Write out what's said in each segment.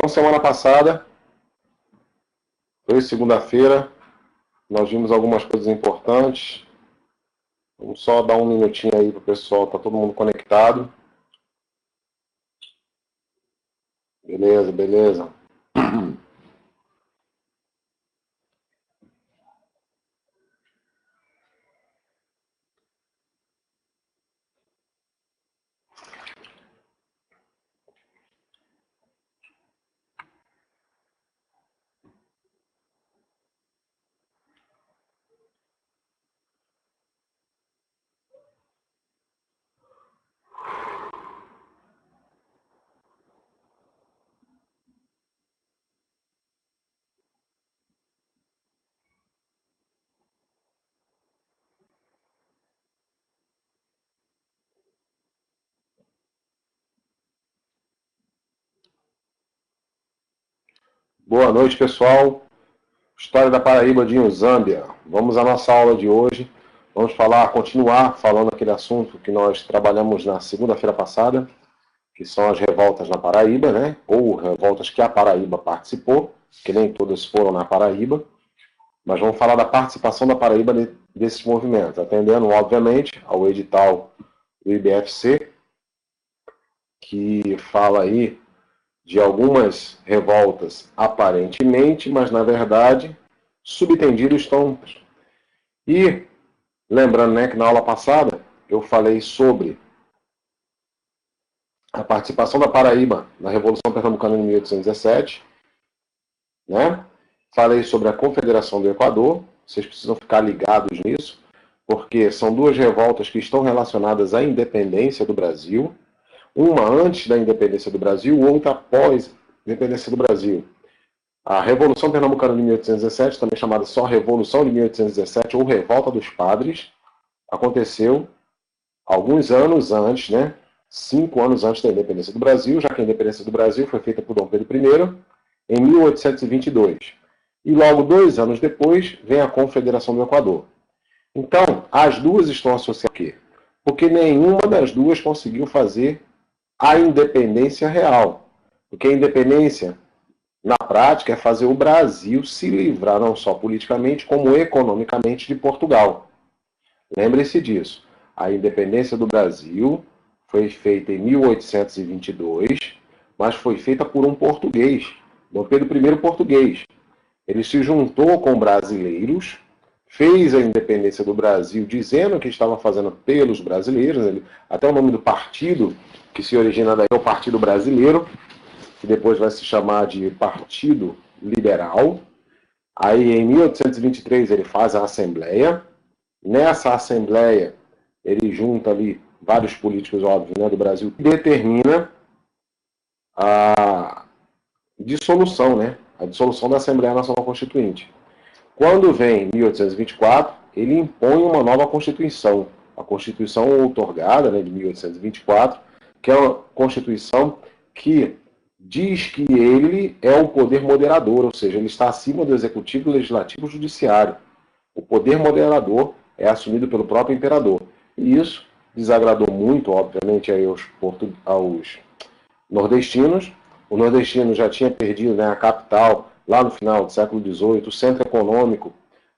Então, semana passada, foi segunda-feira, nós vimos algumas coisas importantes. Vamos só dar um minutinho aí para o pessoal, tá todo mundo conectado. Beleza, beleza. Boa noite, pessoal. História da Paraíba de Inhuzâmbia. Vamos à nossa aula de hoje. Vamos continuar falando aquele assunto que nós trabalhamos na segunda-feira passada, que são as revoltas na Paraíba, né? Ou revoltas que a Paraíba participou, que nem todas foram na Paraíba. Mas vamos falar da participação da Paraíba desses movimentos, atendendo, obviamente, ao edital do IBFC, que fala aí de algumas revoltas aparentemente, mas na verdade, subtendido estão. E, lembrando, né, que na aula passada eu falei sobre a participação da Paraíba na Revolução Pernambucana em 1817, né? Falei sobre a Confederação do Equador, vocês precisam ficar ligados nisso, porque são duas revoltas que estão relacionadas à independência do Brasil, uma antes da independência do Brasil, outra após a independência do Brasil. A Revolução Pernambucana de 1817, também chamada só Revolução de 1817 ou Revolta dos Padres, aconteceu alguns anos antes, né? 5 anos antes da independência do Brasil, já que a independência do Brasil foi feita por Dom Pedro I em 1822. E logo 2 anos depois vem a Confederação do Equador. Então, as duas estão associadas a quê? Porque nenhuma das duas conseguiu fazer a independência real. Porque a independência, na prática, é fazer o Brasil se livrar não só politicamente, como economicamente de Portugal. Lembre-se disso. A independência do Brasil foi feita em 1822, mas foi feita por um português, Dom Pedro I português. Ele se juntou com brasileiros, fez a independência do Brasil dizendo que estava fazendo pelos brasileiros, até o nome do partido que se origina daí é o Partido Brasileiro, que depois vai se chamar de Partido Liberal. Aí em 1823 ele faz a Assembleia. Nessa Assembleia ele junta ali vários políticos, óbvio, né, do Brasil, e determina a dissolução, né? A dissolução da Assembleia Nacional Constituinte. Quando vem 1824, ele impõe uma nova Constituição, a Constituição outorgada, né, de 1824, que é uma Constituição que diz que ele é o poder moderador, ou seja, ele está acima do Executivo, Legislativo e Judiciário. O poder moderador é assumido pelo próprio imperador. E isso desagradou muito, obviamente, aí aos nordestinos. O nordestino já tinha perdido, né, a capital lá no final do século XVIII, o centro econômico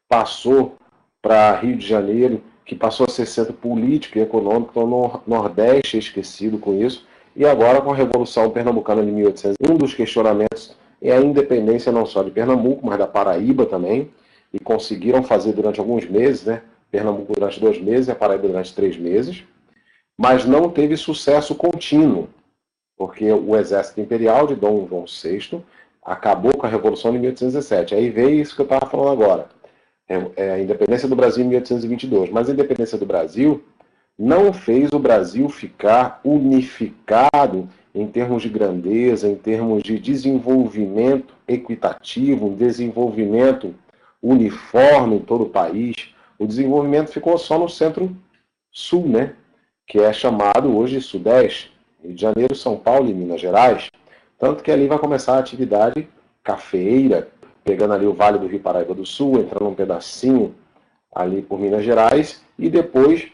passou para Rio de Janeiro, que passou a ser centro político e econômico, então o Nordeste é esquecido com isso. E agora, com a Revolução Pernambucana de 1800, um dos questionamentos é a independência não só de Pernambuco, mas da Paraíba também, e conseguiram fazer durante alguns meses, né? Pernambuco durante 2 meses e a Paraíba durante 3 meses, mas não teve sucesso contínuo, porque o exército imperial de Dom João VI acabou com a Revolução de 1817. Aí veio isso que eu estava falando agora, a independência do Brasil em 1822, mas a independência do Brasil não fez o Brasil ficar unificado em termos de grandeza, em termos de desenvolvimento equitativo, um desenvolvimento uniforme em todo o país. O desenvolvimento ficou só no centro-sul, né? Que é chamado hoje de Sudeste, Rio de Janeiro, São Paulo e Minas Gerais. Tanto que ali vai começar a atividade cafeeira, pegando ali o Vale do Rio Paraíba do Sul, entrando um pedacinho ali por Minas Gerais, e depois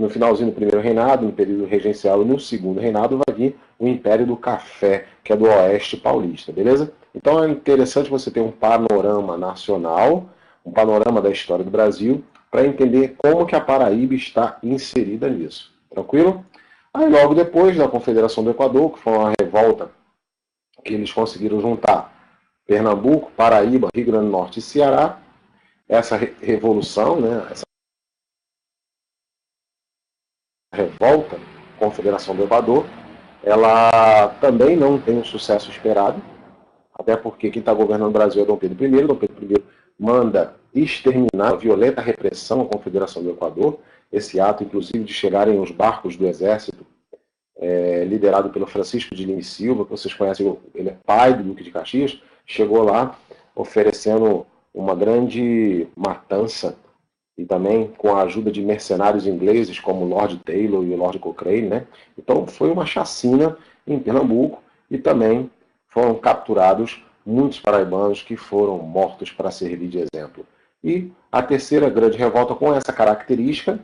no finalzinho do primeiro reinado, no período regencial e no segundo reinado, vai vir o Império do Café, que é do Oeste Paulista, beleza? Então é interessante você ter um panorama nacional, um panorama da história do Brasil, para entender como que a Paraíba está inserida nisso. Tranquilo? Aí logo depois da Confederação do Equador, que foi uma revolta que eles conseguiram juntar Pernambuco, Paraíba, Rio Grande do Norte e Ceará, essa revolução, né, essa revolta, Confederação do Equador, ela também não tem o sucesso esperado, até porque quem está governando o Brasil é Dom Pedro I. Dom Pedro I manda exterminar a violenta repressão à Confederação do Equador, esse ato, inclusive, de chegarem os barcos do exército, liderado pelo Francisco de Lima e Silva, que vocês conhecem, ele é pai do Duque de Caxias, chegou lá oferecendo uma grande matança e também com a ajuda de mercenários ingleses como o Lord Taylor e o Lord Cochrane, né? Então foi uma chacina em Pernambuco e também foram capturados muitos paraibanos que foram mortos para servir de exemplo. E a terceira grande revolta com essa característica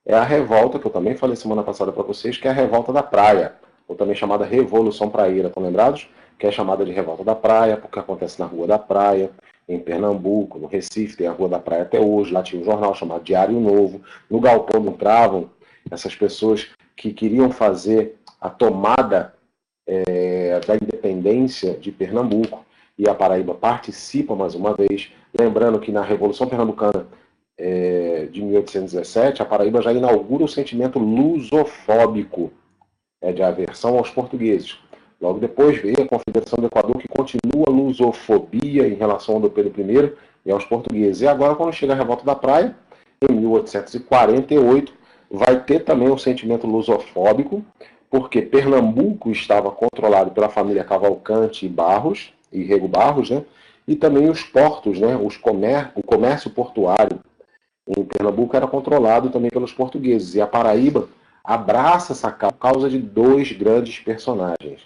é a revolta, que eu também falei semana passada para vocês, que é a revolta da praia, ou também chamada Revolução Praieira, estão lembrados? Que é chamada de revolta da praia, porque acontece na Rua da Praia, em Pernambuco, no Recife, tem a Rua da Praia até hoje, lá tinha um jornal chamado Diário Novo, no galpão entravam essas pessoas que queriam fazer a tomada da independência de Pernambuco, e a Paraíba participa mais uma vez, lembrando que na Revolução Pernambucana de 1817, a Paraíba já inaugura o sentimento lusofóbico, de aversão aos portugueses. Logo depois veio a Confederação do Equador, que continua a lusofobia em relação ao Dom Pedro I e aos portugueses. E agora, quando chega a Revolta da Praia, em 1848, vai ter também um sentimento lusofóbico, porque Pernambuco estava controlado pela família Cavalcante e Barros, e Rego Barros, né? E também os portos, né? O comércio portuário em Pernambuco era controlado também pelos portugueses. E a Paraíba abraça essa causa de dois grandes personagens.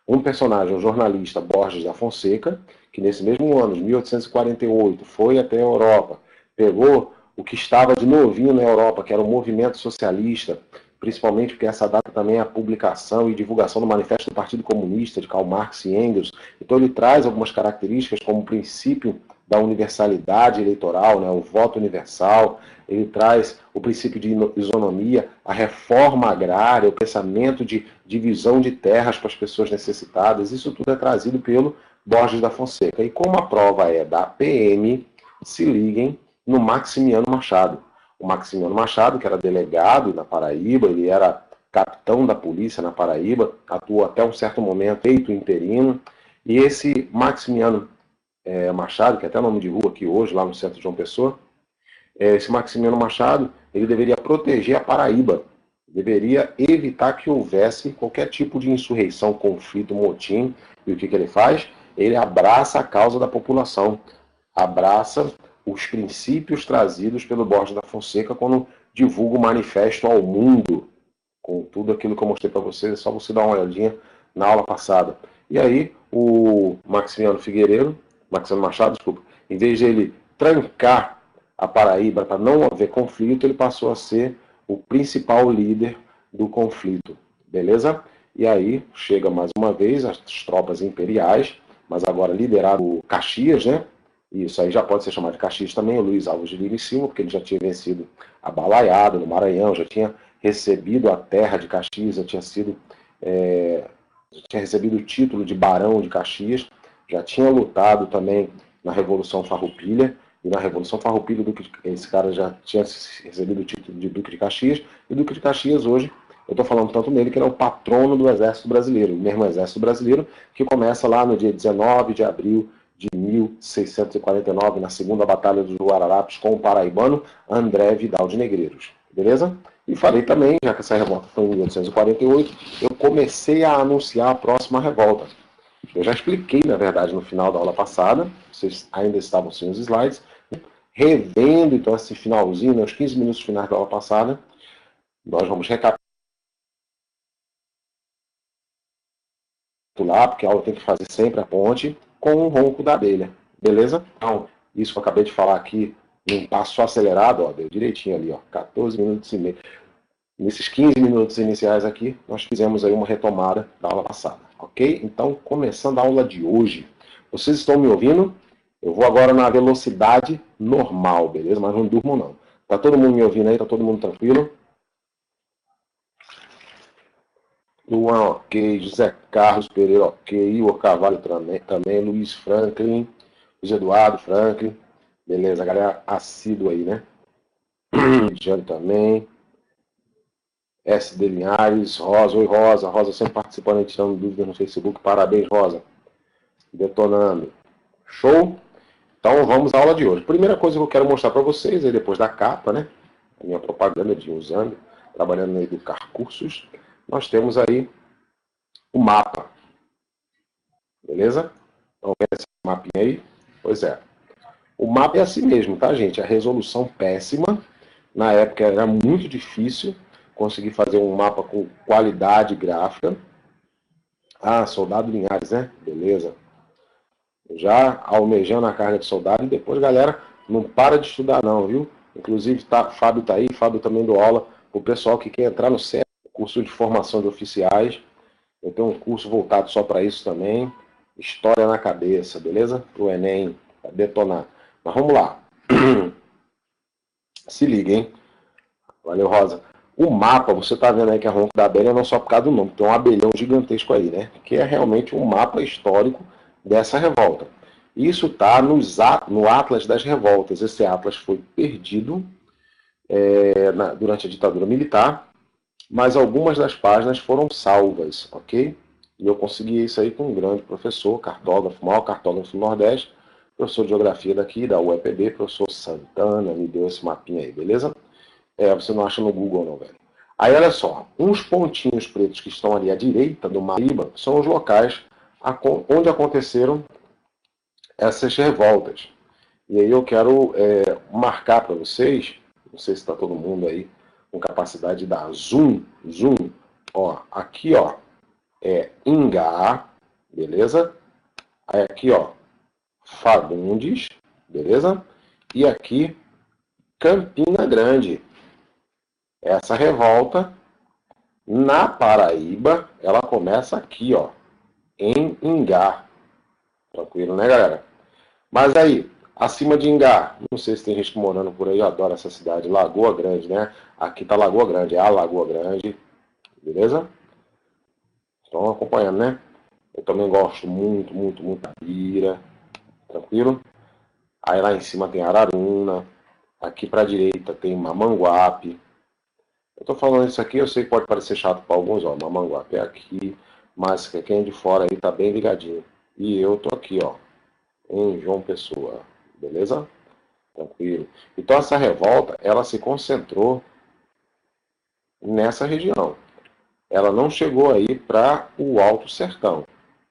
Um personagem, o jornalista Borges da Fonseca, que nesse mesmo ano, de 1848, foi até a Europa, pegou o que estava de novinho na Europa, que era o movimento socialista, principalmente porque essa data também é a publicação e divulgação do Manifesto do Partido Comunista, de Karl Marx e Engels. Então ele traz algumas características, como o princípio da universalidade eleitoral, né, o voto universal, ele traz o princípio de isonomia, a reforma agrária, o pensamento de divisão de terras para as pessoas necessitadas. Isso tudo é trazido pelo Borges da Fonseca. E como a prova é da PM, se liguem no Maximiano Machado. O Maximiano Machado, que era delegado na Paraíba, ele era capitão da polícia na Paraíba, atuou até um certo momento, feito interino, e esse Maximiano Machado, que é até nome de rua aqui hoje, lá no centro de João Pessoa, esse Maximiano Machado, ele deveria proteger a Paraíba, deveria evitar que houvesse qualquer tipo de insurreição, conflito, motim. E o que ele faz? Ele abraça a causa da população, abraça os princípios trazidos pelo Borges da Fonseca quando divulga o manifesto ao mundo, com tudo aquilo que eu mostrei para vocês, é só você dar uma olhadinha na aula passada. E aí, o Maximiano Machado, desculpa, em vez de ele trancar a Paraíba para não haver conflito, ele passou a ser o principal líder do conflito, beleza? E aí chega mais uma vez as tropas imperiais, mas agora liderado por Caxias, né? Isso aí já pode ser chamado de Caxias também, o Luiz Alves de Lima e Silva, porque ele já tinha vencido a Balaiada no Maranhão, já tinha recebido a terra de Caxias, já tinha recebido o título de Barão de Caxias, já tinha lutado também na Revolução Farroupilha, e na Revolução Farroupilha esse cara já tinha recebido o título de Duque de Caxias, e o Duque de Caxias hoje, eu estou falando tanto nele que ele é o patrono do Exército Brasileiro, o mesmo Exército Brasileiro que começa lá no dia 19 de abril de 1649, na segunda Batalha dos Guararapes, com o paraibano André Vidal de Negreiros, beleza? E falei também, já que essa revolta foi em 1848, eu comecei a anunciar a próxima revolta. Eu já expliquei, na verdade, no final da aula passada, vocês ainda estavam sem os slides, revendo então esse finalzinho, né, os 15 minutos finais da aula passada, nós vamos recapitular, porque a aula tem que fazer sempre a ponte com o ronco da abelha, beleza? Então, isso que eu acabei de falar aqui, num passo acelerado, ó, deu direitinho ali, ó, 14 minutos e meio. Nesses 15 minutos iniciais aqui, nós fizemos aí uma retomada da aula passada, ok? Então, começando a aula de hoje. Vocês estão me ouvindo? Eu vou agora na velocidade normal, beleza? Mas não durmo não. Tá todo mundo me ouvindo aí? Tá todo mundo tranquilo? Luan, ok. José Carlos Pereira, ok. Igor Carvalho também. Luiz Franklin. Luiz Eduardo Franklin. Beleza, galera assíduo aí, né? Jane também. SD Linhares, Rosa. Oi, Rosa. Rosa sempre participando e tirando dúvidas no Facebook. Parabéns, Rosa. Detonando. Show? Então vamos à aula de hoje. Primeira coisa que eu quero mostrar para vocês, aí depois da capa, né? A minha propaganda de usando, trabalhando no Educar Cursos. Nós temos aí o mapa. Beleza? Então, esse mapinha aí. Pois é. O mapa é assim mesmo, tá, gente? A resolução péssima. Na época era muito difícil conseguir fazer um mapa com qualidade gráfica. Ah, Soldado Linhares, né? Beleza. Já almejando a carga de soldado. E depois, galera, não para de estudar não, viu? Inclusive, Fábio tá aí. Fábio também dou aula para o pessoal que quer entrar no CEP, curso de formação de oficiais. Eu tenho um curso voltado só para isso também. História na cabeça, beleza? Para o Enem, para detonar. Mas vamos lá. Se liga, hein? Valeu, Rosa. O mapa, você está vendo aí que é Ronco da Abelha, não só por causa do nome, tem um abelhão gigantesco aí, né? Que é realmente um mapa histórico dessa revolta. Isso está no Atlas das Revoltas. Esse Atlas foi perdido durante a ditadura militar, mas algumas das páginas foram salvas, ok? E eu consegui isso aí com um grande professor, cartógrafo, maior cartógrafo do Nordeste, professor de geografia daqui, da UEPB, professor Santana, me deu esse mapinha aí, beleza? Você não acha no Google não, velho. Aí, olha só, uns pontinhos pretos que estão ali à direita do Maíba são os locais onde aconteceram essas revoltas. E aí eu quero marcar para vocês, não sei se está todo mundo aí com capacidade de dar zoom, ó, aqui, ó, é Ingá, beleza? Aí aqui, ó, Fagundes, beleza? E aqui, Campina Grande. Essa revolta, na Paraíba, ela começa aqui, ó, em Ingá. Tranquilo, né, galera? Mas aí, acima de Ingá, não sei se tem gente morando por aí, eu adoro essa cidade, Lagoa Grande, né? Aqui tá Lagoa Grande, é a Lagoa Grande, beleza? Estão acompanhando, né? Eu também gosto muito da Bira, tranquilo? Aí lá em cima tem Araruna, aqui pra direita tem Mamanguape. Eu tô falando isso aqui, eu sei que pode parecer chato para alguns, ó, Mamanguape é aqui, mas quem é de fora aí tá bem ligadinho. E eu tô aqui, ó, em João Pessoa, beleza? Tranquilo. Então essa revolta, ela se concentrou nessa região. Ela não chegou aí para o Alto Sertão.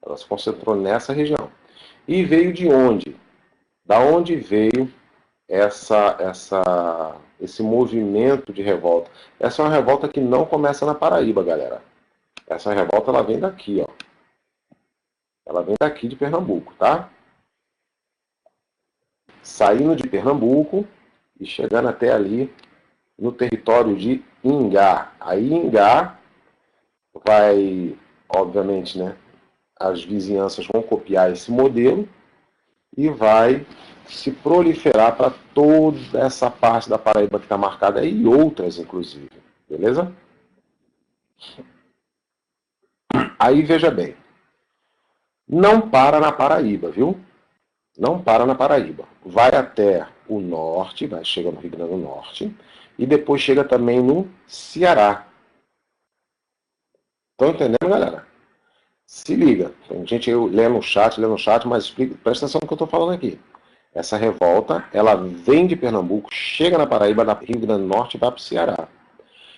Ela se concentrou nessa região. E veio de onde? Da onde veio esse movimento de revolta? Essa é uma revolta que não começa na Paraíba, galera. Essa revolta ela vem daqui, ó. Ela vem daqui de Pernambuco, tá? Saindo de Pernambuco e chegando até ali no território de Ingá. Aí Ingá vai, obviamente, né? As vizinhanças vão copiar esse modelo e vai se proliferar para toda essa parte da Paraíba que está marcada aí, e outras, inclusive. Beleza? Aí, veja bem. Não para na Paraíba, viu? Não para na Paraíba. Vai até o norte, chega no Rio Grande do Norte, e depois chega também no Ceará. Estão entendendo, galera? Se liga. Tem gente lendo o chat, mas presta atenção no que eu estou falando aqui. Essa revolta, ela vem de Pernambuco, chega na Paraíba, na Rio Grande do Norte e vai para o Ceará.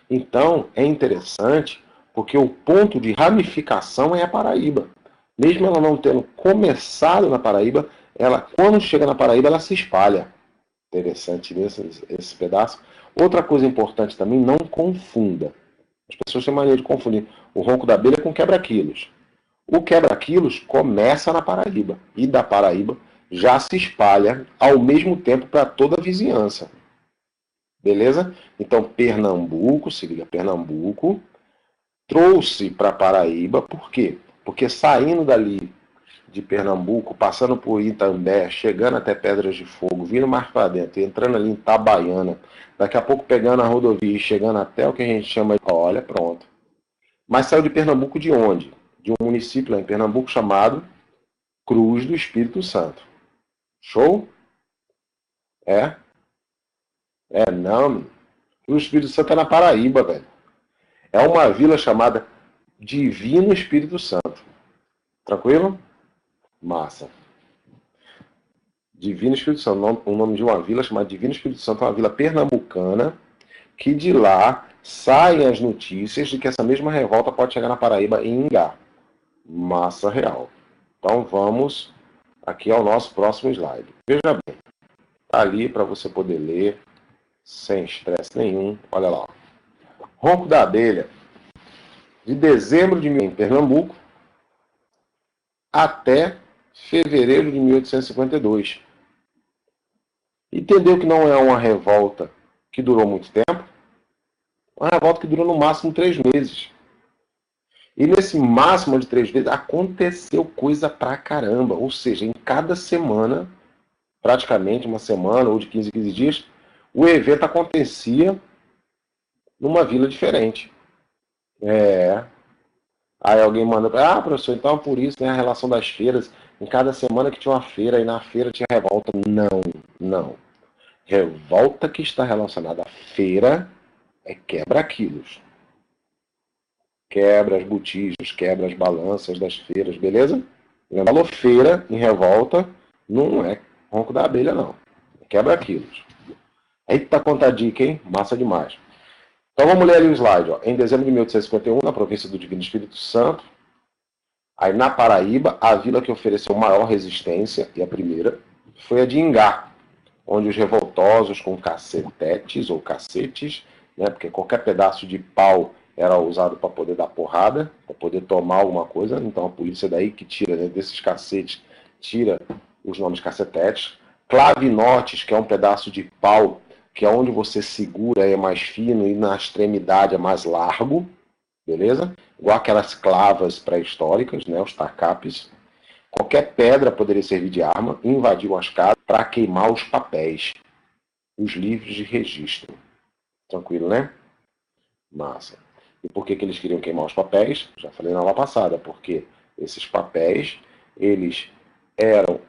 Então, é interessante, porque o ponto de ramificação é a Paraíba. Mesmo ela não tendo começado na Paraíba, ela, quando chega na Paraíba, ela se espalha. Interessante esse pedaço. Outra coisa importante também, não confunda. As pessoas têm mania de confundir o ronco da abelha com quebra-quilos. O quebra-quilos começa na Paraíba, e da Paraíba já se espalha ao mesmo tempo para toda a vizinhança. Beleza? Então, Pernambuco, se liga, Pernambuco, trouxe para Paraíba, por quê? Porque saindo dali de Pernambuco, passando por Itambé, chegando até Pedras de Fogo, vindo mais para dentro, entrando ali em Itabaiana, daqui a pouco pegando a rodovia e chegando até o que a gente chama de... Olha, pronto. Mas saiu de Pernambuco de onde? De um município lá em Pernambuco chamado Cruz do Espírito Santo. Show? É? Não. Cruz do Espírito Santo é na Paraíba, velho. É uma vila chamada Divino Espírito Santo. Tranquilo? Massa. Divino Espírito Santo, o nome de uma vila chamada Divino Espírito Santo, é uma vila pernambucana, que de lá saem as notícias de que essa mesma revolta pode chegar na Paraíba em Ingá. Massa real. Então vamos aqui ao nosso próximo slide. Veja bem, está ali para você poder ler sem estresse nenhum. Olha lá. Ronco da Abelha, de dezembro de em Pernambuco até fevereiro de 1852. Entendeu que não é uma revolta que durou muito tempo? Uma revolta que durou no máximo 3 meses. E nesse máximo de 3 meses aconteceu coisa pra caramba. Ou seja, em cada semana, praticamente uma semana ou de 15 em 15 dias, o evento acontecia numa vila diferente. Aí alguém manda, professor, então por isso, né, a relação das feiras, em cada semana que tinha uma feira, e na feira tinha revolta. Não. Revolta que está relacionada à feira é quebra-quilos. Quebra as botijas, quebra as balanças das feiras, beleza? Falou feira em revolta, não é ronco da abelha, não. Quebra-quilos. Eita, quanta dica, hein? Massa demais. Então vamos ler ali o slide. Ó. Em dezembro de 1851, na província do Divino Espírito Santo, aí na Paraíba, a vila que ofereceu maior resistência, e a primeira, foi a de Ingá, onde os revoltosos com cacetetes ou cacetes, né, porque qualquer pedaço de pau era usado para poder dar porrada, para poder tomar alguma coisa, então a polícia daí que tira, né, desses cacetes, tira os nomes cacetetes. Clavinotes, que é um pedaço de pau, que é onde você segura, é mais fino e na extremidade é mais largo, beleza? Igual aquelas clavas pré-históricas, né, os tacapes. Qualquer pedra poderia servir de arma, invadiam as casas para queimar os papéis, os livros de registro. Tranquilo, né? Massa. E por que eles queriam queimar os papéis? Já falei na aula passada, porque esses papéis, eles eram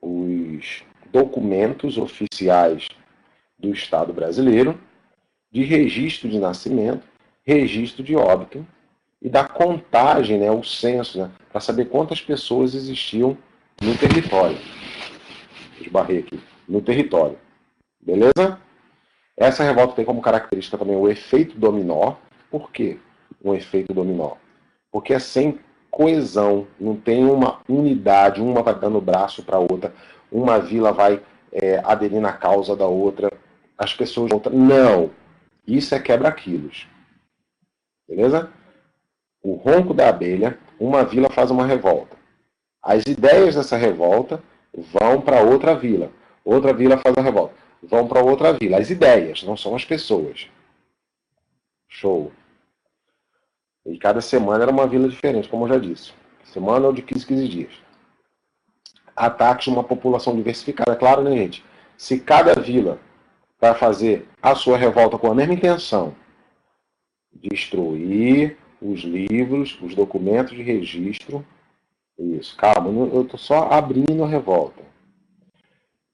os documentos oficiais do Estado brasileiro de registro de nascimento, registro de óbito e da contagem, né, o censo, né, para saber quantas pessoas existiam no território. Esbarrei aqui. No território. Beleza? Essa revolta tem como característica também o efeito dominó. Por quê um efeito dominó? Porque é sem coesão, não tem uma unidade, uma vai dando braço para a outra, uma vila vai aderir na causa da outra, as pessoas vão... Não! Isso é quebra-quilos. Beleza? O ronco da abelha, uma vila faz uma revolta. As ideias dessa revolta vão para outra vila faz a revolta. Vão para outra vila. As ideias, não são as pessoas. Show. E cada semana era uma vila diferente, como eu já disse. Semana ou de 15 dias. Ataques de uma população diversificada. É claro, né, gente? Se cada vila vai fazer a sua revolta com a mesma intenção, destruir os livros, os documentos de registro. Isso, calma, eu estou só abrindo a revolta.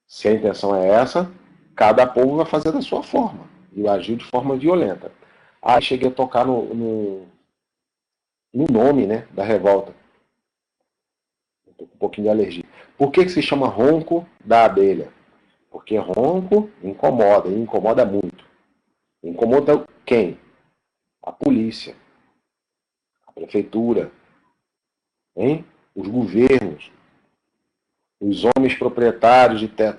Se a intenção é essa, cada povo vai fazer da sua forma e agir de forma violenta. Aí cheguei a tocar no nome, né, da revolta. Estou com um pouquinho de alergia. Por que se chama ronco da abelha? Porque ronco incomoda, e incomoda muito. Incomoda quem? A polícia, a prefeitura, hein? Os governos, os homens proprietários de terra.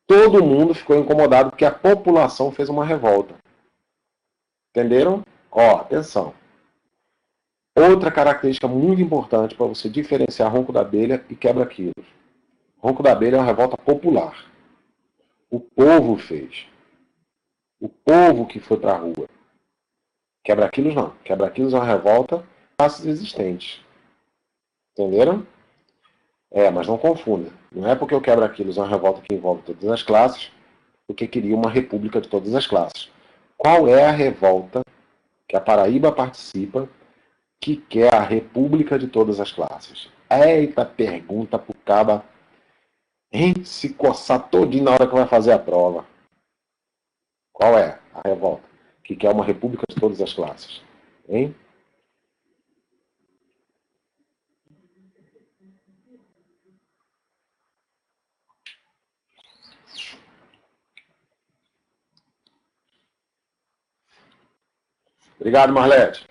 Todo mundo ficou incomodado porque a população fez uma revolta. Entenderam? Ó, atenção. Outra característica muito importante para você diferenciar ronco da abelha e quebra-quilos. Ronco da abelha é uma revolta popular. O povo fez. O povo que foi para a rua. Quebra-quilos não. Quebra-quilos é uma revolta de classes existentes. Entenderam? Mas não confunda. Não é porque o quebra-quilos é uma revolta que envolve todas as classes, porque queria uma república de todas as classes. Qual é a revolta que a Paraíba participa que quer a república de todas as classes? Eita pergunta pro caba, hein? Se coçar todinho na hora que vai fazer a prova. Qual é a revolta que quer uma república de todas as classes? Hein? Obrigado, Marlete.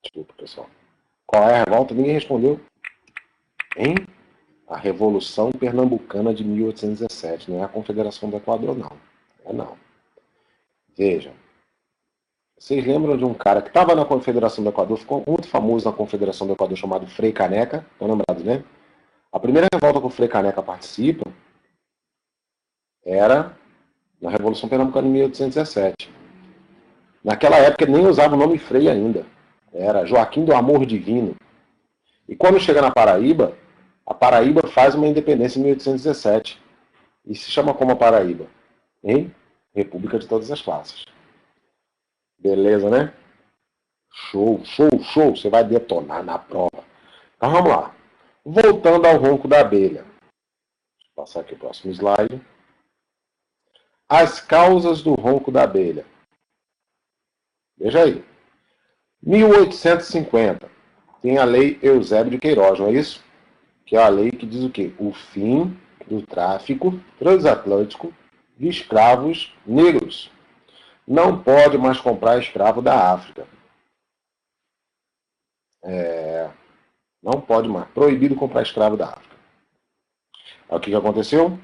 Desculpa, pessoal. Qual é a revolta? Ninguém respondeu. Hein? A Revolução Pernambucana de 1817. Não é a Confederação do Equador, não. Não. Vejam. Vocês lembram de um cara que estava na Confederação do Equador, ficou muito famoso na Confederação do Equador, chamado Frei Caneca? Estão lembrados, né? A primeira revolta que o Frei Caneca participa era na Revolução Pernambucana de 1817. Naquela época ele nem usava o nome Frei ainda. Era Joaquim do Amor Divino. E quando chega na Paraíba, a Paraíba faz uma independência em 1817. E se chama como a Paraíba? Hein? República de todas as classes. Beleza, né? Show, show, show. Você vai detonar na prova. Então vamos lá. Voltando ao ronco da abelha. Deixa eu passar aqui o próximo slide. As causas do ronco da abelha. Veja aí. 1850. Tem a lei Eusébio de Queiroz, não é isso? Que é a lei que diz o quê? O fim do tráfico transatlântico de escravos negros. Não pode mais comprar escravo da África. Não pode mais. Proibido comprar escravo da África. Aí, o que aconteceu?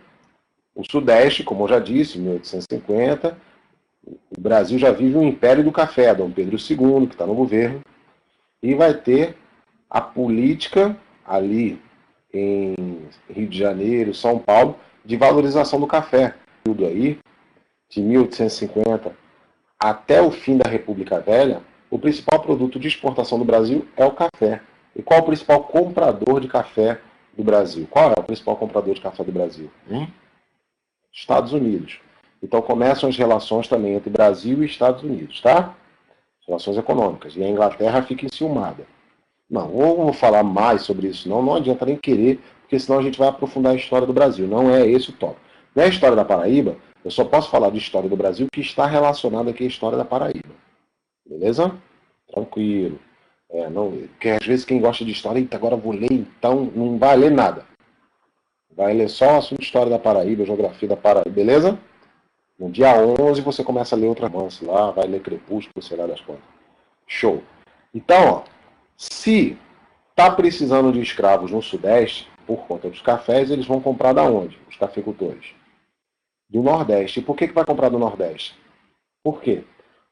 O Sudeste, como eu já disse, em 1850, o Brasil já vive um império do café, Dom Pedro II, que está no governo, e vai ter a política ali em Rio de Janeiro, São Paulo, de valorização do café. Tudo aí, de 1850 até o fim da República Velha, o principal produto de exportação do Brasil é o café. E qual é o principal comprador de café do Brasil? Qual é o principal comprador de café do Brasil? Estados Unidos. Então começam as relações também entre Brasil e Estados Unidos, tá? Relações econômicas. E a Inglaterra fica enciumada. Não vou falar mais sobre isso, não adianta nem querer, porque senão a gente vai aprofundar a história do Brasil. Não é esse o tópico. Na história da Paraíba, eu só posso falar de história do Brasil que está relacionada aqui à história da Paraíba. Beleza? Tranquilo. Porque às vezes quem gosta de história, eita, agora eu vou ler, então não vai ler nada. Vai ler só o assunto de história da Paraíba, geografia da Paraíba, beleza? No dia 11 você começa a ler outro romance lá, vai ler Crepúsculo, sei lá das contas. Show. Então, ó, se está precisando de escravos no Sudeste, por conta dos cafés, eles vão comprar da onde? Os cafeicultores. Do Nordeste. E por que vai comprar do Nordeste? Por quê?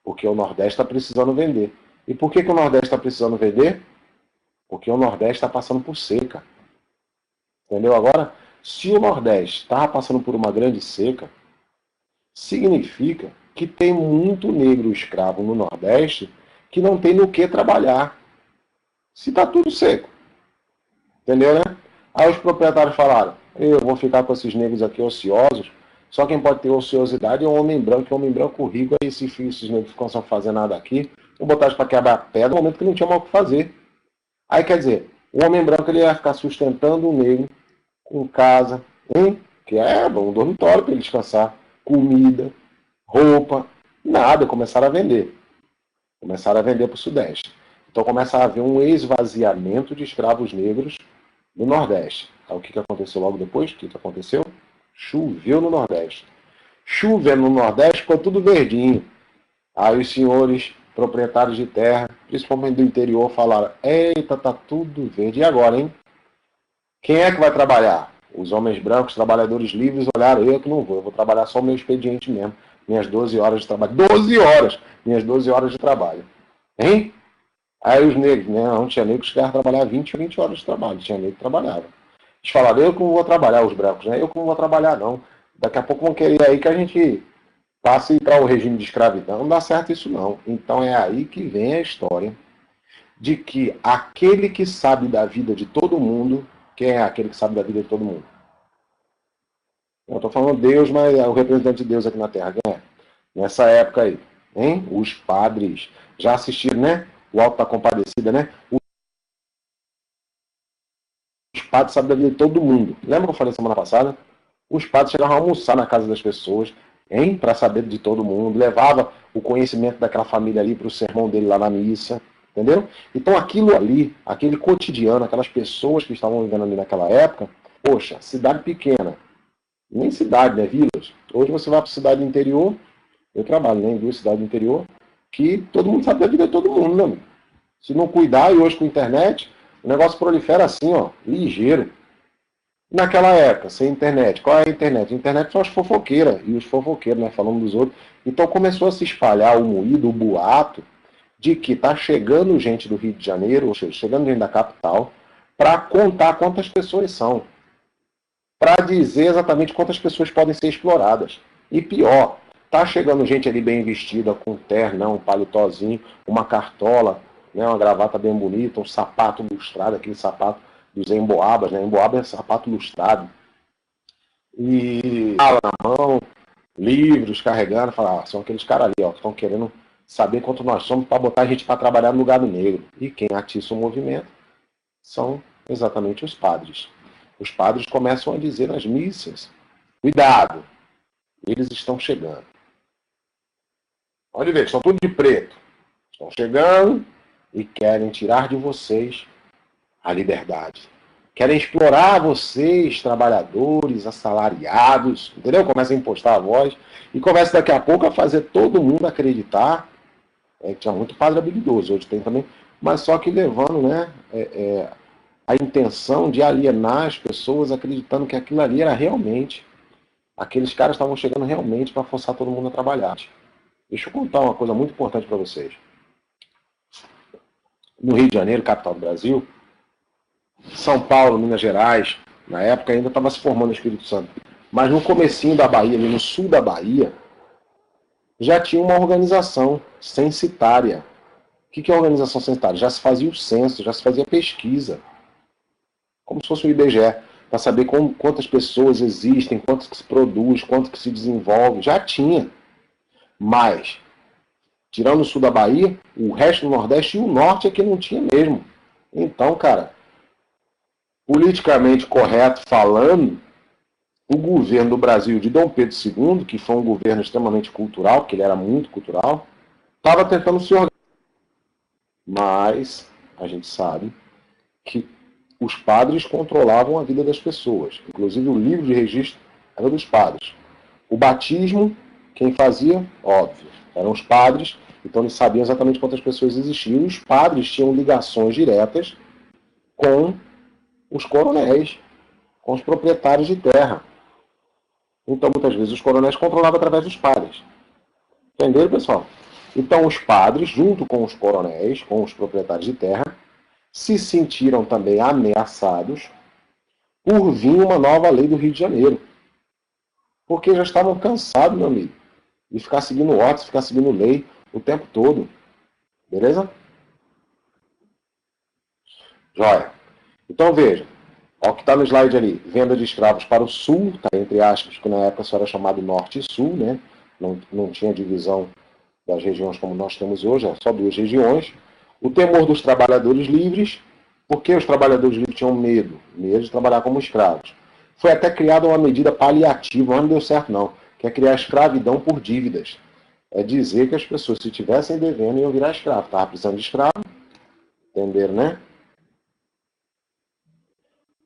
Porque o Nordeste está precisando vender. E por que o Nordeste está precisando vender? Porque o Nordeste está passando por seca. Entendeu agora? Se o Nordeste está passando por uma grande seca, significa que tem muito negro escravo no Nordeste que não tem no que trabalhar. Se está tudo seco. Entendeu, né? Aí os proprietários falaram, eu vou ficar com esses negros aqui ociosos, só quem pode ter ociosidade é um homem branco, um homem branco rico, aí esses negros ficam sem fazer nada aqui, vou botar eles para quebrar pedra no momento que não tinha mais o que fazer. Aí quer dizer, o homem branco ele vai ficar sustentando o negro com casa, hein? Que é um dormitório para ele descansar, comida, roupa, nada, começaram a vender. Começaram a vender para o Sudeste. Então começa a haver um esvaziamento de escravos negros no Nordeste. Aí, o que aconteceu logo depois? O que aconteceu? Choveu no Nordeste. Chovendo no Nordeste, ficou tudo verdinho. Aí os senhores proprietários de terra, principalmente do interior, falaram, eita, tá tudo verde. E agora, hein? Quem é que vai trabalhar? Os homens brancos, trabalhadores livres, olharam, eu que não vou, eu vou trabalhar só o meu expediente mesmo. Minhas 12 horas de trabalho. 12 horas! Minhas 12 horas de trabalho. Hein? Aí os negros, né? Não tinha negros que chegavam a trabalhar 20 horas de trabalho. Tinha negro que trabalhava. Eles falaram, eu que não vou trabalhar, os brancos, né? Eu que não vou trabalhar, não. Daqui a pouco vão querer aí que a gente passe para o regime de escravidão, não dá certo isso não. Então é aí que vem a história de que aquele que sabe da vida de todo mundo, quem é aquele que sabe da vida de todo mundo? Eu estou falando Deus, mas é o representante de Deus aqui na Terra, quem é? Nessa época aí, hein? Os padres. Já assistiram, né? O Alto da Compadecida, né? Os padres sabem da vida de todo mundo. Lembra que eu falei semana passada? Os padres chegavam a almoçar na casa das pessoas, hein? Para saber de todo mundo. Levava o conhecimento daquela família ali para o sermão dele lá na missa. Entendeu? Então aquilo ali, aquele cotidiano, aquelas pessoas que estavam vivendo ali naquela época, poxa, cidade pequena, nem cidade, né? Vilas. Hoje você vai para cidade interior, eu trabalho, né, em duas cidades do interior, que todo mundo sabe da vida de todo mundo, né, amigo? Se não cuidar, e hoje com a internet, o negócio prolifera assim, ó, ligeiro. Naquela época, sem internet, qual é a internet? A internet são as fofoqueiras, e os fofoqueiros, né, falando dos outros. Então começou a se espalhar o moído, o boato, de que tá chegando gente do Rio de Janeiro, ou seja, chegando gente da capital, para contar quantas pessoas são. Para dizer exatamente quantas pessoas podem ser exploradas. E pior, tá chegando gente ali bem vestida, com terno, um paletózinho, uma cartola, né, uma gravata bem bonita, um sapato lustrado, aquele sapato dos emboabas, né? Emboaba é sapato lustrado. E fala na mão, livros carregando, fala, são aqueles caras ali, ó, que estão querendo saber quanto nós somos para botar a gente para trabalhar no lugar do negro. E quem atiça o movimento são exatamente os padres. Os padres começam a dizer nas missas, cuidado, eles estão chegando. Pode ver, estão tudo de preto. Estão chegando e querem tirar de vocês a liberdade. Querem explorar vocês, trabalhadores, assalariados, entendeu? Começa a impostar a voz e começa daqui a pouco a fazer todo mundo acreditar. Tinha muito padre habilidoso, hoje tem também, mas só que levando, né, a intenção de alienar as pessoas acreditando que aquilo ali era realmente, aqueles caras estavam chegando realmente para forçar todo mundo a trabalhar. Deixa eu contar uma coisa muito importante para vocês. No Rio de Janeiro, capital do Brasil, São Paulo, Minas Gerais, na época ainda estava se formando o Espírito Santo, mas no comecinho da Bahia, ali no sul da Bahia, já tinha uma organização censitária. O que é organização censitária? Já se fazia o censo, já se fazia pesquisa, como se fosse o IBGE, para saber quantas pessoas existem, quanto que se produz, quanto que se desenvolve. Já tinha. Mas, tirando o sul da Bahia, o resto do Nordeste e o Norte é que não tinha mesmo. Então, cara, politicamente correto falando, o governo do Brasil de Dom Pedro II, que foi um governo extremamente cultural, porque ele era muito cultural, estava tentando se organizar. Mas a gente sabe que os padres controlavam a vida das pessoas. Inclusive o livro de registro era dos padres. O batismo, quem fazia? Óbvio, eram os padres, então eles sabiam exatamente quantas pessoas existiam. E os padres tinham ligações diretas com os coronéis, com os proprietários de terra. Então, muitas vezes, os coronéis controlavam através dos padres. Entenderam, pessoal? Então, os padres, junto com os coronéis, com os proprietários de terra, se sentiram também ameaçados por vir uma nova lei do Rio de Janeiro. Porque já estavam cansados, meu amigo, de ficar seguindo ordens, ficar seguindo lei o tempo todo. Beleza? Joia. Então, veja. Olha o que está no slide ali. Venda de escravos para o sul, tá, entre aspas, que na época só era chamado norte e sul, né? Não tinha divisão das regiões como nós temos hoje, só duas regiões. O temor dos trabalhadores livres. Por que os trabalhadores livres tinham medo? Medo de trabalhar como escravos. Foi até criada uma medida paliativa, mas não deu certo não, que é criar escravidão por dívidas. É dizer que as pessoas, se estivessem devendo, iam virar escravo. Estava precisando de escravo, entenderam, né?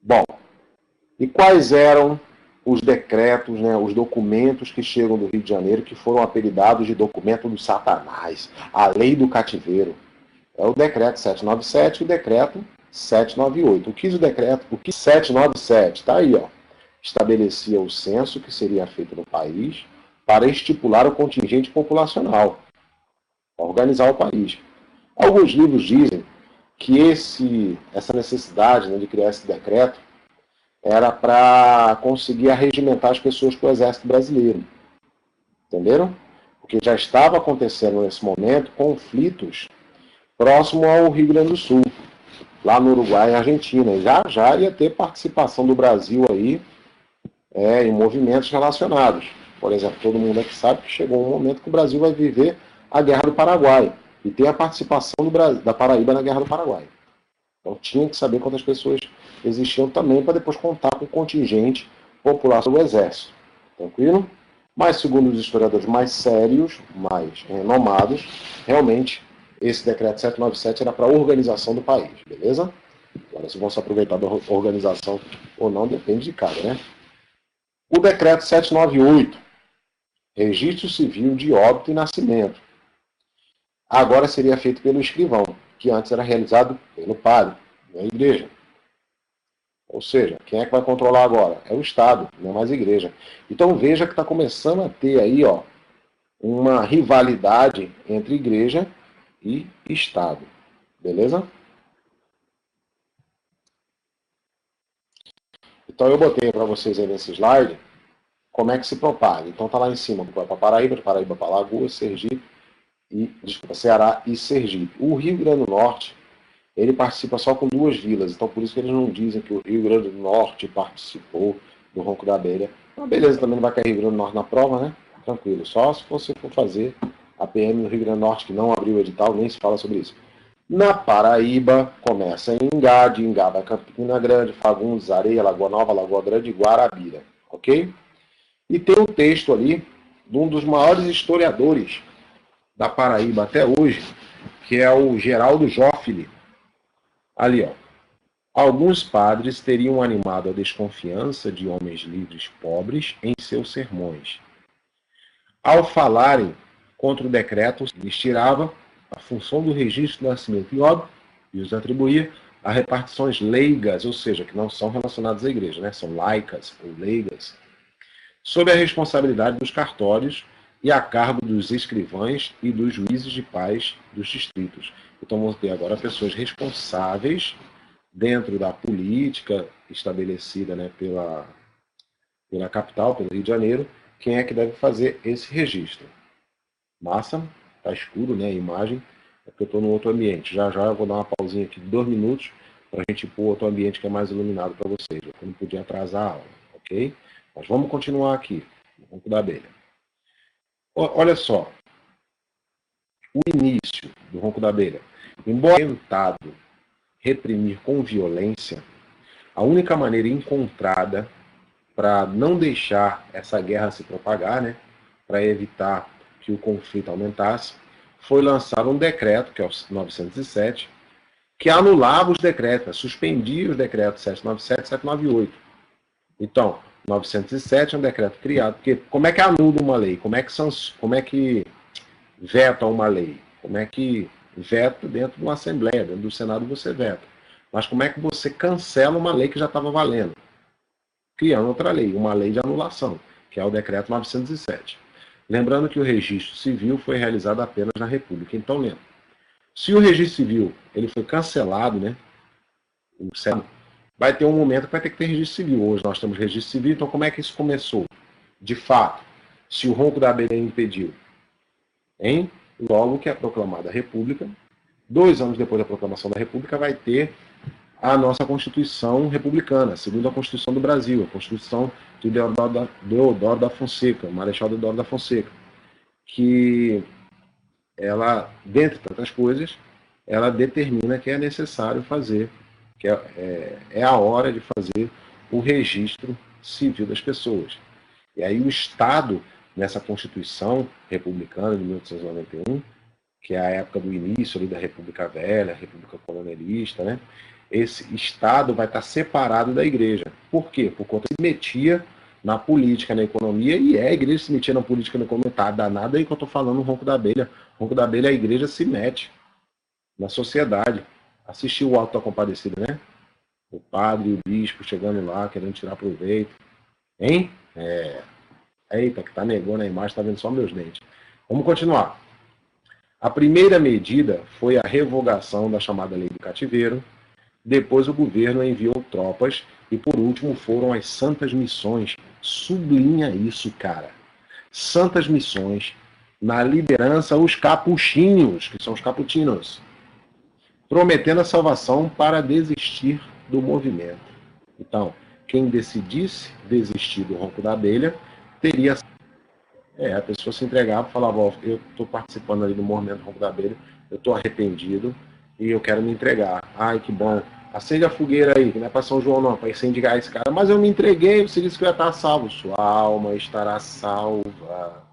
Bom, e quais eram os decretos, né, os documentos que chegam do Rio de Janeiro, que foram apelidados de documento do Satanás, a lei do cativeiro? É o decreto 797 e o decreto 798. O que o decreto, o que 797? Está aí, ó. Estabelecia o censo que seria feito no país para estipular o contingente populacional, para organizar o país. Alguns livros dizem que essa necessidade, né, de criar esse decreto era para conseguir arregimentar as pessoas para o exército brasileiro. Entenderam? porque já estava acontecendo nesse momento conflitos próximo ao Rio Grande do Sul, lá no Uruguai e Argentina. E já ia ter participação do Brasil aí em movimentos relacionados. Por exemplo, todo mundo aqui sabe que chegou um momento que o Brasil vai viver a Guerra do Paraguai. E tem a participação da Paraíba na Guerra do Paraguai. Então tinha que saber quantas pessoas existiam também para depois contar com o contingente popular do Exército. Tranquilo? Mas segundo os historiadores mais sérios, mais renomados, realmente esse decreto 797 era para a organização do país, beleza? Agora, se vão se aproveitar da organização ou não, depende de cada, né? O decreto 798, registro civil de óbito e nascimento. Agora seria feito pelo escrivão, que antes era realizado pelo padre, na igreja. Ou seja, quem é que vai controlar agora? É o Estado, não é mais a igreja. Então veja que está começando a ter aí uma rivalidade entre igreja e Estado. Beleza? Então eu botei para vocês aí nesse slide como é que se propaga. Então está lá em cima, vai para Paraíba para Alagoas, Sergipe, Ceará e Sergipe. O Rio Grande do Norte, ele participa só com 2 vilas, então por isso que eles não dizem que o Rio Grande do Norte participou do Ronco da Abelha. Mas beleza, também não vai cair Rio Grande do Norte na prova, né? Tranquilo, só se você for fazer a PM no Rio Grande do Norte, que não abriu o edital, nem se fala sobre isso. Na Paraíba, começa em Ingá vai Campina Grande, Fagundes, Areia, Lagoa Nova, Lagoa Grande e Guarabira, ok? E tem um texto ali de um dos maiores historiadores da Paraíba até hoje, que é o Geraldo Joffre. Ali, ó. Alguns padres teriam animado a desconfiança de homens livres pobres em seus sermões. Ao falarem contra o decreto, lhes tirava a função do registro do nascimento e óbito e os atribuía a repartições leigas, ou seja, que não são relacionadas à igreja, né? São laicas ou leigas, sob a responsabilidade dos cartórios e a cargo dos escrivães e dos juízes de paz dos distritos. Então vamos ter agora pessoas responsáveis dentro da política estabelecida, né, pela capital, pelo Rio de Janeiro, quem é que deve fazer esse registro. Massa, tá escuro, né, a imagem, é porque eu estou no outro ambiente. Já eu vou dar uma pausinha aqui de 2 minutos para a gente ir para outro ambiente que é mais iluminado para vocês. Eu não podia atrasar a aula, ok? Mas vamos continuar aqui, no Ronco da Abelha. Olha só, o início do Ronco da Abelha, embora tentado reprimir com violência, a única maneira encontrada para não deixar essa guerra se propagar, né, para evitar que o conflito aumentasse, foi lançar um decreto, que é o 907, que anulava os decretos, suspendia os decretos 797 e 798. Então, 907 é um decreto criado, porque como é que anula uma lei? Como é que veta uma lei? Como é que veta dentro de uma Assembleia, dentro do Senado você veta. Mas como é que você cancela uma lei que já estava valendo? Criando outra lei, uma lei de anulação, que é o decreto 907. Lembrando que o registro civil foi realizado apenas na República. Então, lembra, se o registro civil ele foi cancelado, né, vai ter um momento que vai ter que ter registro civil. Hoje nós temos registro civil, então como é que isso começou? De fato, se o Ronco da Abelha impediu, logo que é proclamada a República, 2 anos depois da proclamação da República, vai ter a nossa Constituição republicana, segundo a Constituição do Brasil, a Constituição de Deodoro da Fonseca, Marechal Deodoro da Fonseca, que ela, dentre tantas coisas, ela determina que é necessário fazer, que é a hora de fazer o registro civil das pessoas. E aí o Estado, nessa Constituição republicana de 1891, que é a época do início ali da República Velha, República Colonialista, né? Esse Estado vai estar separado da Igreja. Por quê? Por conta que se metia na política, na economia, e a Igreja se metia na política, na economia, tá danada aí que eu estou falando no Ronco da Abelha. Ronco da Abelha, a Igreja se mete na sociedade. Assistiu o Alto da Compadecida, né? O padre e o bispo chegando lá, querendo tirar proveito. Hein? Eita, que tá negando a imagem, tá vendo só meus dentes. Vamos continuar. A primeira medida foi a revogação da chamada Lei do Cativeiro. Depois o governo enviou tropas e, por último, foram as Santas Missões. Sublinha isso, cara. Santas Missões, na liderança os capuchinhos, que são os caputinos, prometendo a salvação para desistir do movimento. Então, quem decidisse desistir do ronco da abelha, teria... a pessoa se entregava e falava, ó, eu estou participando ali do movimento ronco da abelha, eu estou arrependido e eu quero me entregar. Ai, que bom. Acende a fogueira aí, que não é para São João não, para incendiar esse cara. Mas eu me entreguei, você disse que eu ia estar salvo. Sua alma estará salva,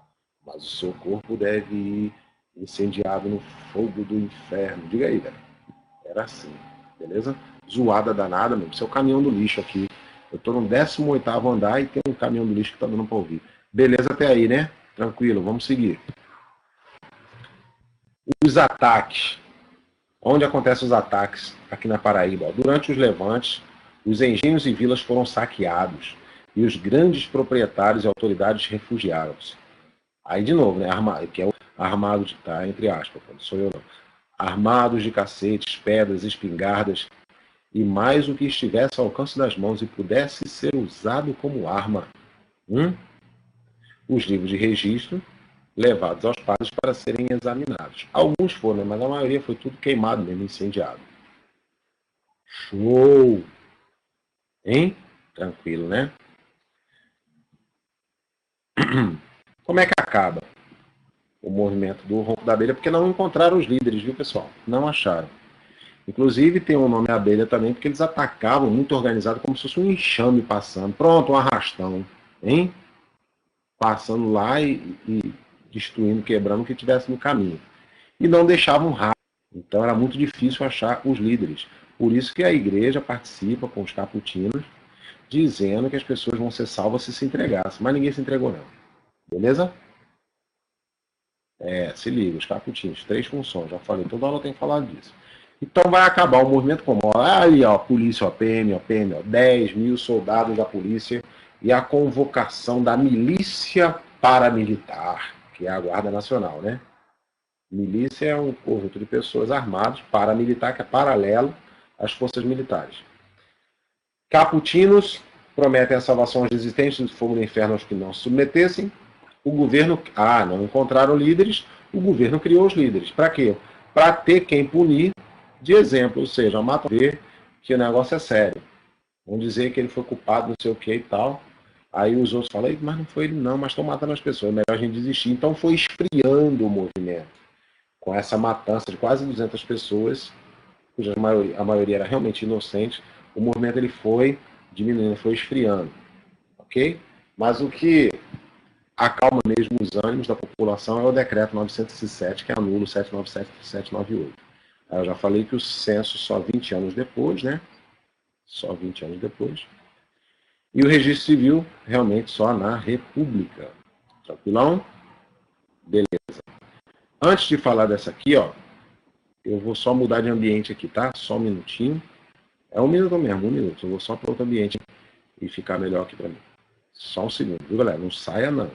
mas o seu corpo deve ir incendiado no fogo do inferno. Diga aí, velho. Era assim, beleza? Zoada danada mesmo. Isso é o caminhão do lixo aqui. Eu estou no 18º andar e tem um caminhão do lixo que está dando para ouvir. Beleza até aí, né? Tranquilo, vamos seguir. Os ataques. Onde acontecem os ataques? Aqui na Paraíba. Durante os levantes, os engenhos e vilas foram saqueados e os grandes proprietários e autoridades refugiaram-se. Aí, de novo, né? Que é o armado de... Tá, entre aspas, não sou eu não. Armados de cacetes, pedras, espingardas e mais o que estivesse ao alcance das mãos e pudesse ser usado como arma. Os livros de registro levados aos padres para serem examinados. Alguns foram, mas a maioria foi tudo queimado mesmo, incendiado. Show! Hein? Tranquilo, né? Como é que acaba o movimento do ronco da abelha? Porque não encontraram os líderes, viu, pessoal? Não acharam. Inclusive tem o nome abelha também, porque eles atacavam muito organizado, como se fosse um enxame passando. Pronto, um arrastão. Hein? Passando lá e destruindo, quebrando o que tivesse no caminho. E não deixavam rastro. Então era muito difícil achar os líderes. Por isso que a igreja participa com os caputinos, dizendo que as pessoas vão ser salvas se entregassem. Mas ninguém se entregou não. Beleza? Se liga, os caputinos, 3 funções. Já falei, toda hora eu tenho falado disso. Então vai acabar o movimento como? Aí, ó, polícia, ó, PM, ó, 10 mil soldados da polícia e a convocação da milícia paramilitar, que é a Guarda Nacional, né? Milícia é um conjunto de pessoas armadas, paramilitar, que é paralelo às forças militares. Caputinos prometem a salvação aos resistentes do fogo do inferno aos que não se submetessem. O governo... não encontraram líderes, o governo criou os líderes. Para quê? Para ter quem punir de exemplo, ou seja, mata ver que o negócio é sério. Vão dizer que ele foi culpado, não sei o que e tal. Aí os outros falam, mas não foi ele não, mas estão matando as pessoas, é melhor a gente desistir. Então foi esfriando o movimento. Com essa matança de quase 200 pessoas, cuja a maioria era realmente inocente, o movimento ele foi diminuindo, foi esfriando. Ok? Mas o que acalma mesmo os ânimos da população é o decreto 907, que anula o 797 e 798. Eu já falei que o censo só 20 anos depois, né? Só 20 anos depois. E o registro civil realmente só na República. Tranquilão? Beleza. Antes de falar dessa aqui, ó, eu vou só mudar de ambiente aqui, tá? Só um minutinho. É 1 minuto mesmo, 1 minuto. Eu vou só para outro ambiente e ficar melhor aqui para mim. Só um segundo, viu, galera? Não saia, não.